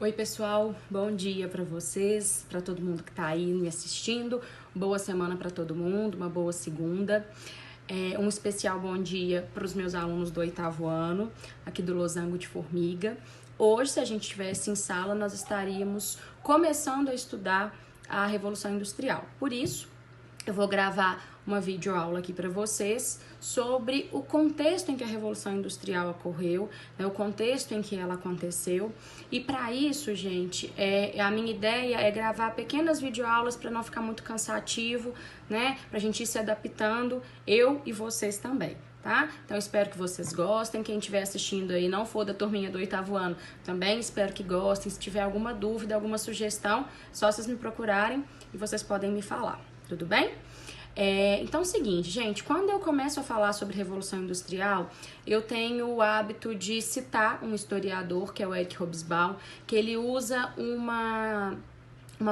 Oi pessoal, bom dia para vocês, para todo mundo que tá aí me assistindo, boa semana para todo mundo, uma boa segunda. Um especial bom dia para os meus alunos do 8º ano, aqui do Losango de Formiga. Hoje, se a gente estivesse em sala, nós estaríamos começando a estudar a Revolução Industrial. Por isso, eu vou gravar uma videoaula aqui para vocês sobre o contexto em que a Revolução Industrial ocorreu, né, o contexto em que ela aconteceu. E para isso, gente, a minha ideia é gravar pequenas videoaulas para não ficar muito cansativo, né, para a gente ir se adaptando, eu e vocês também. Tá? Então espero que vocês gostem, quem estiver assistindo aí não for da turminha do 8º ano, também espero que gostem. Se tiver alguma dúvida, alguma sugestão, só vocês me procurarem e vocês podem me falar, tudo bem? Então é o seguinte, gente, quando eu começo a falar sobre Revolução Industrial, eu tenho o hábito de citar um historiador, que é o Eric Hobsbawm, que ele usa uma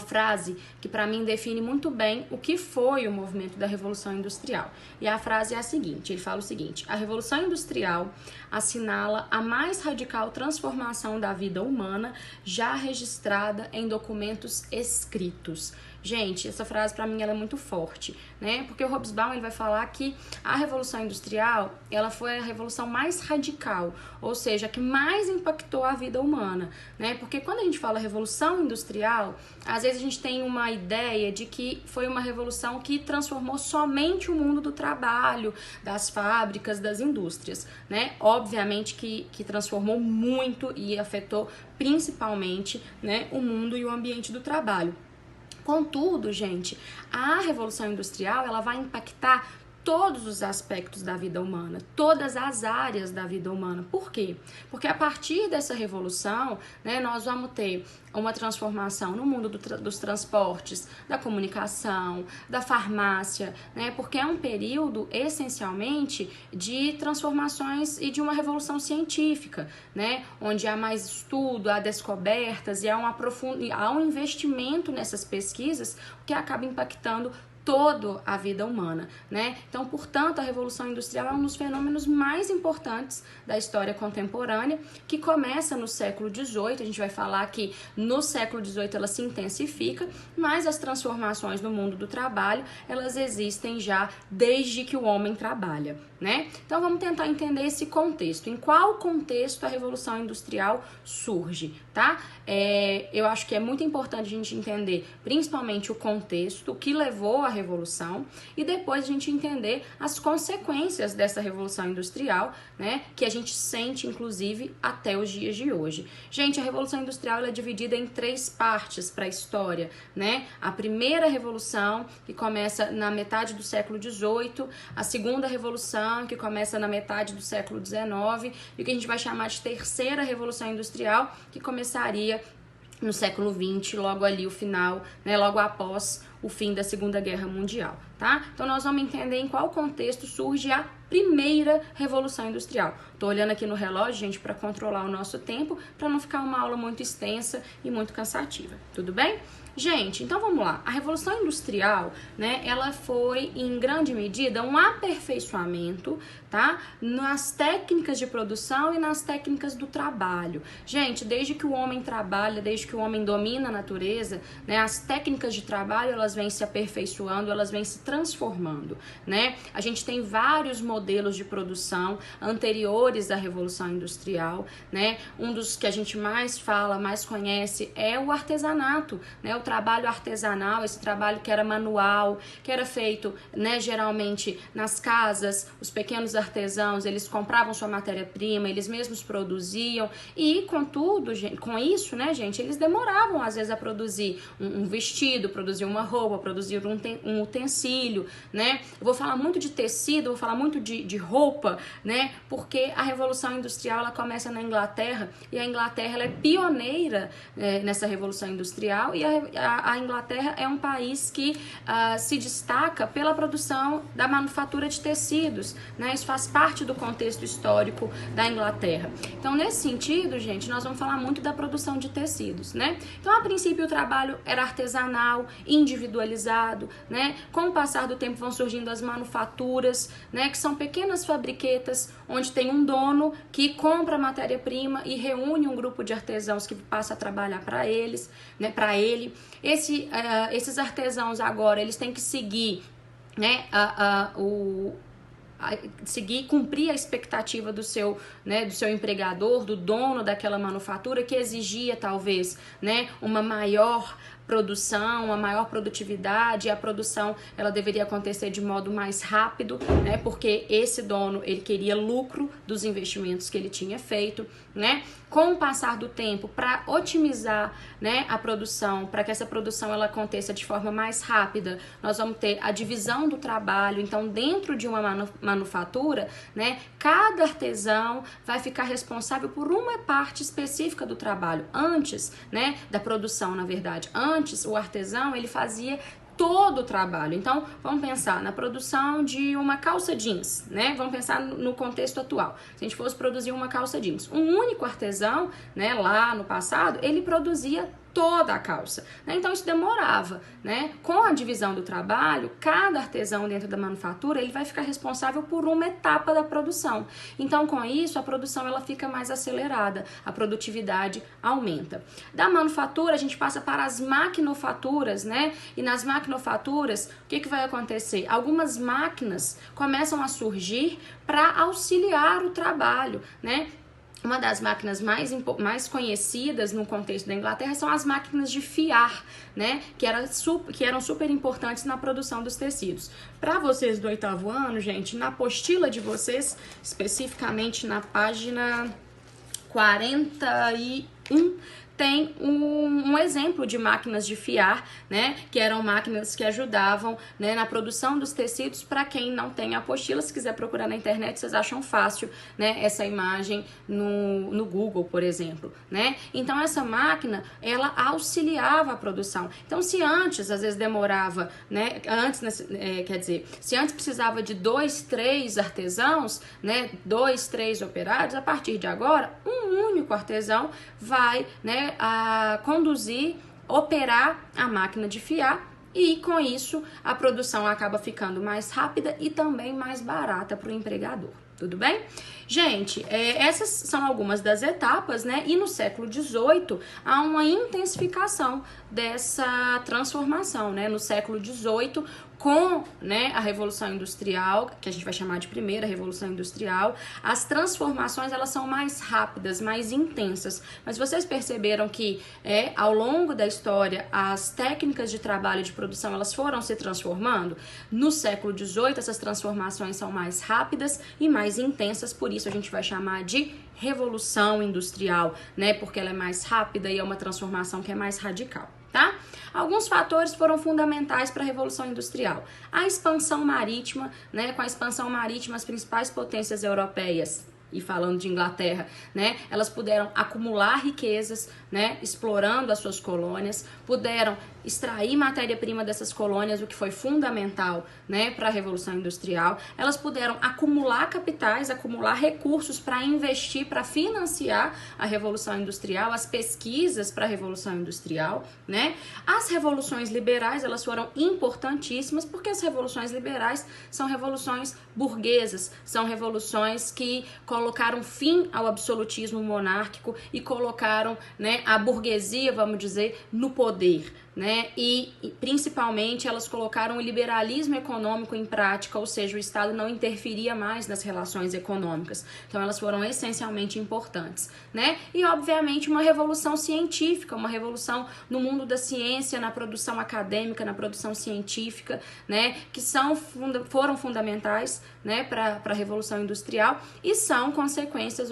frase que para mim define muito bem o que foi o movimento da Revolução Industrial. E a frase é a seguinte, ele fala o seguinte: a Revolução Industrial assinala a mais radical transformação da vida humana já registrada em documentos escritos. Gente, essa frase para mim ela é muito forte, né? Porque o Hobsbawm ele vai falar que a Revolução Industrial, ela foi a revolução mais radical, ou seja, que mais impactou a vida humana, né? Porque quando a gente fala Revolução Industrial, às vezes a gente tem uma ideia de que foi uma revolução que transformou somente o mundo do trabalho, das fábricas, das indústrias, né? Obviamente que transformou muito e afetou principalmente, né, o mundo e o ambiente do trabalho. Contudo, gente, a Revolução Industrial ela vai impactar todos os aspectos da vida humana, todas as áreas da vida humana. Por quê? Porque a partir dessa revolução, né, nós vamos ter uma transformação no mundo dos transportes, da comunicação, da farmácia, né, porque é um período essencialmente de transformações e de uma revolução científica, né, onde há mais estudo, há descobertas e há um investimento nessas pesquisas que acaba impactando toda a vida humana, né? Então, portanto, a Revolução Industrial é um dos fenômenos mais importantes da história contemporânea, que começa no século XVIII. A gente vai falar que no século XVIII ela se intensifica, mas as transformações no mundo do trabalho, elas existem já desde que o homem trabalha, né? Então, vamos tentar entender esse contexto. Em qual contexto a Revolução Industrial surge, tá? Eu acho que é muito importante a gente entender, principalmente, o contexto, o que levou à Revolução, e depois a gente entender as consequências dessa Revolução Industrial, né, que a gente sente, inclusive, até os dias de hoje. Gente, a Revolução Industrial ela é dividida em 3 partes para a história, né? A primeira Revolução, que começa na metade do século XVIII, a segunda Revolução, que começa na metade do século XIX, e o que a gente vai chamar de terceira Revolução Industrial, que começaria no século XX, logo ali o final, né, logo após o fim da Segunda Guerra Mundial, tá? Então nós vamos entender em qual contexto surge a primeira Revolução Industrial. Tô olhando aqui no relógio, gente, para controlar o nosso tempo, para não ficar uma aula muito extensa e muito cansativa, tudo bem? Gente, então vamos lá. A Revolução Industrial, né, ela foi em grande medida um aperfeiçoamento, tá, nas técnicas de produção e nas técnicas do trabalho. Gente, desde que o homem trabalha, desde que o homem domina a natureza, né, as técnicas de trabalho, elas vêm se aperfeiçoando, elas vêm se transformando, né? A gente tem vários modelos de produção anteriores à Revolução Industrial, né? Um dos que a gente mais fala, mais conhece é o artesanato, né? O trabalho artesanal, esse trabalho que era manual, que era feito, né, geralmente nas casas, os pequenos artesãos, eles compravam sua matéria-prima, eles mesmos produziam e, contudo, com isso, né, gente, eles demoravam às vezes a produzir um vestido, produzir uma roupa, produzir um utensílio, né? Eu vou falar muito de tecido, vou falar muito de roupa, né? Porque a Revolução Industrial, ela começa na Inglaterra e a Inglaterra ela é pioneira nessa Revolução Industrial e a Inglaterra é um país que se destaca pela produção da manufatura de tecidos, né? Isso faz parte do contexto histórico da Inglaterra. Então, nesse sentido, gente, nós vamos falar muito da produção de tecidos, né? Então, a princípio, o trabalho era artesanal, individualizado, né? Com o passar do tempo vão surgindo as manufaturas, né? Que são pequenas fabriquetas onde tem um dono que compra a matéria-prima e reúne um grupo de artesãos que passa a trabalhar para eles, né? Para ele. Esses artesãos agora, eles têm que seguir, né? Cumprir a expectativa do seu empregador, do dono daquela manufatura, que exigia talvez, né, uma maior produção, uma maior produtividade. A produção ela deveria acontecer de modo mais rápido, né? Porque esse dono ele queria lucro dos investimentos que ele tinha feito, né? Com o passar do tempo, para otimizar, né, a produção, para que essa produção ela aconteça de forma mais rápida, nós vamos ter a divisão do trabalho. Então, dentro de uma manufatura, né, cada artesão vai ficar responsável por uma parte específica do trabalho. Antes, né, da produção, na verdade, antes o artesão ele fazia todo o trabalho. Então, vamos pensar na produção de uma calça jeans, né? Vamos pensar no contexto atual. Se a gente fosse produzir uma calça jeans, um único artesão, né, lá no passado, ele produzia toda a calça, né? Então isso demorava, né? Com a divisão do trabalho, cada artesão dentro da manufatura ele vai ficar responsável por uma etapa da produção. Então com isso a produção ela fica mais acelerada, a produtividade aumenta. Da manufatura a gente passa para as maquinofaturas, né? E nas maquinofaturas o que vai acontecer? Algumas máquinas começam a surgir para auxiliar o trabalho, né? Uma das máquinas mais conhecidas no contexto da Inglaterra são as máquinas de fiar, né? Que eram super importantes na produção dos tecidos. Para vocês do 8º ano, gente, na apostila de vocês, especificamente na página 41, tem um exemplo de máquinas de fiar, né? Que eram máquinas que ajudavam, né, na produção dos tecidos. Para quem não tem a apostila, se quiser procurar na internet, vocês acham fácil, né, essa imagem no Google, por exemplo, né? Então essa máquina, ela auxiliava a produção. Então se antes, às vezes demorava, né? Se antes precisava de 2, 3 artesãos, né? 2, 3 operários, a partir de agora, um único artesão vai, né, a conduzir, operar a máquina de fiar, e com isso a produção acaba ficando mais rápida e também mais barata para o empregador. Tudo bem? Gente, essas são algumas das etapas, né? E no século XVIII há uma intensificação dessa transformação, né? No século XVIII, com, né, a Revolução Industrial, que a gente vai chamar de primeira Revolução Industrial, as transformações elas são mais rápidas, mais intensas. Mas vocês perceberam que ao longo da história as técnicas de trabalho e de produção elas foram se transformando? No século XVIII essas transformações são mais rápidas e mais intensas, por isso a gente vai chamar de Revolução Industrial, né? Porque ela é mais rápida e é uma transformação que é mais radical. Tá? Alguns fatores foram fundamentais para a Revolução Industrial. A expansão marítima, né? Com a expansão marítima, as principais potências europeias, e falando de Inglaterra, né, elas puderam acumular riquezas, né, explorando as suas colônias, puderam extrair matéria-prima dessas colônias, o que foi fundamental, né, para a Revolução Industrial. Elas puderam acumular capitais, acumular recursos para investir, para financiar a Revolução Industrial, as pesquisas para a Revolução Industrial, né? As revoluções liberais, elas foram importantíssimas, porque as revoluções liberais são revoluções burguesas, são revoluções que colocaram fim ao absolutismo monárquico e colocaram, né, a burguesia, vamos dizer, no poder, né? E principalmente elas colocaram o liberalismo econômico em prática, ou seja, o Estado não interferia mais nas relações econômicas. Então elas foram essencialmente importantes, né? E obviamente uma revolução científica, uma revolução no mundo da ciência, na produção acadêmica, na produção científica, né? Que foram fundamentais, né, para a Revolução Industrial e são consequências,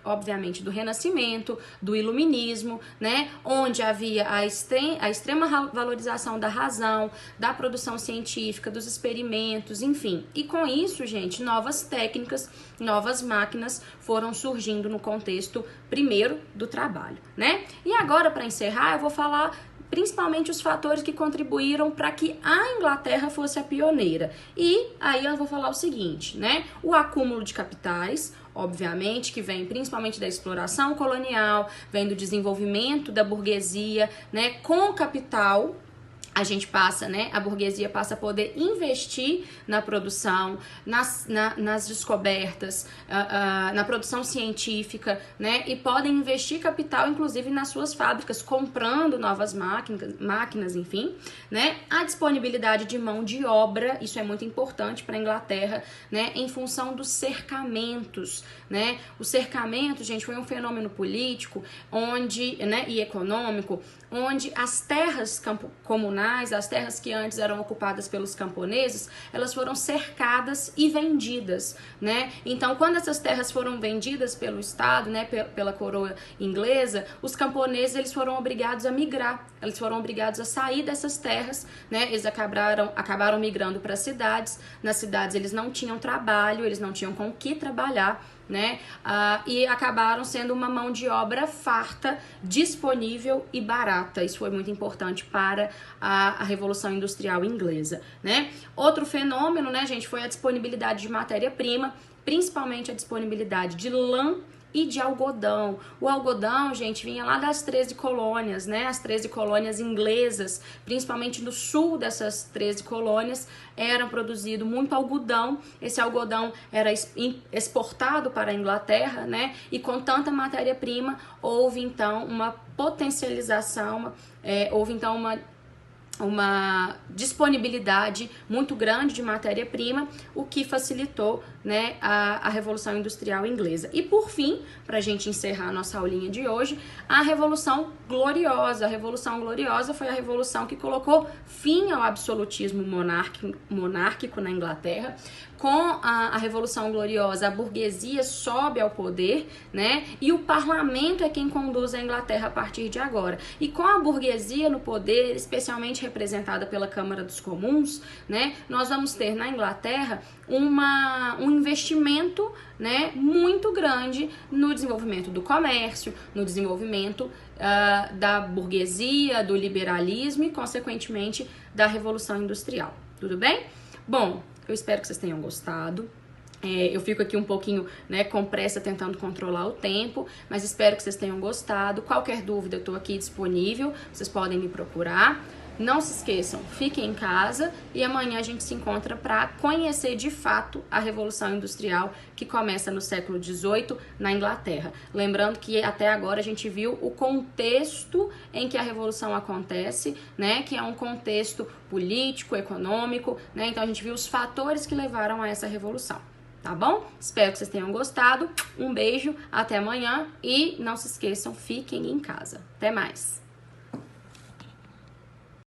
obviamente, do Renascimento, do Iluminismo, né? Onde havia a extrema valorização da razão, da produção científica, dos experimentos, enfim. E com isso, gente, novas técnicas, novas máquinas foram surgindo no contexto primeiro do trabalho, né? E agora, para encerrar, eu vou falar principalmente os fatores que contribuíram para que a Inglaterra fosse a pioneira. E aí eu vou falar o seguinte, né? O acúmulo de capitais, obviamente, que vem principalmente da exploração colonial, vem do desenvolvimento da burguesia, né? Com o capital, a gente passa, né, a burguesia passa a poder investir na produção, nas descobertas, na produção científica, né, e podem investir capital, inclusive, nas suas fábricas, comprando novas máquinas, enfim, né, a disponibilidade de mão de obra, isso é muito importante para a Inglaterra, né, em função dos cercamentos, né, o cercamento, gente, foi um fenômeno político, onde, né, e econômico, onde as terras comunais, as terras que antes eram ocupadas pelos camponeses, elas foram cercadas e vendidas, né? Então, quando essas terras foram vendidas pelo Estado, né, pela coroa inglesa, os camponeses, eles foram obrigados a migrar, eles foram obrigados a sair dessas terras, né? Eles acabaram migrando para as cidades. Nas cidades eles não tinham trabalho, eles não tinham com o que trabalhar, né? E acabaram sendo uma mão de obra farta, disponível e barata. Isso foi muito importante para a Revolução Industrial Inglesa, né? Outro fenômeno, né, gente, foi a disponibilidade de matéria-prima, principalmente a disponibilidade de lã e de algodão. O algodão, gente, vinha lá das 13 colônias, né? As 13 colônias inglesas, principalmente no sul dessas 13 colônias, era produzido muito algodão. Esse algodão era exportado para a Inglaterra, né? E com tanta matéria-prima, houve então uma potencialização, houve então uma disponibilidade muito grande de matéria-prima, o que facilitou, né, a Revolução Industrial Inglesa. E por fim, para a gente encerrar a nossa aulinha de hoje, a Revolução Gloriosa. A Revolução Gloriosa foi a revolução que colocou fim ao absolutismo monárquico na Inglaterra. Com a Revolução Gloriosa, a burguesia sobe ao poder, né? E o parlamento é quem conduz a Inglaterra a partir de agora. E com a burguesia no poder, especialmente representada pela Câmara dos Comuns, né? Nós vamos ter na Inglaterra um investimento, né, muito grande no desenvolvimento do comércio, no desenvolvimento da burguesia, do liberalismo e, consequentemente, da Revolução Industrial. Tudo bem? Bom, eu espero que vocês tenham gostado. Eu fico aqui um pouquinho, né, com pressa tentando controlar o tempo, mas espero que vocês tenham gostado. Qualquer dúvida, eu estou aqui disponível, vocês podem me procurar. Não se esqueçam, fiquem em casa e amanhã a gente se encontra para conhecer de fato a Revolução Industrial que começa no século XVIII na Inglaterra. Lembrando que até agora a gente viu o contexto em que a Revolução acontece, né, que é um contexto político, econômico, né, então a gente viu os fatores que levaram a essa revolução. Tá bom? Espero que vocês tenham gostado. Um beijo, até amanhã e não se esqueçam, fiquem em casa. Até mais!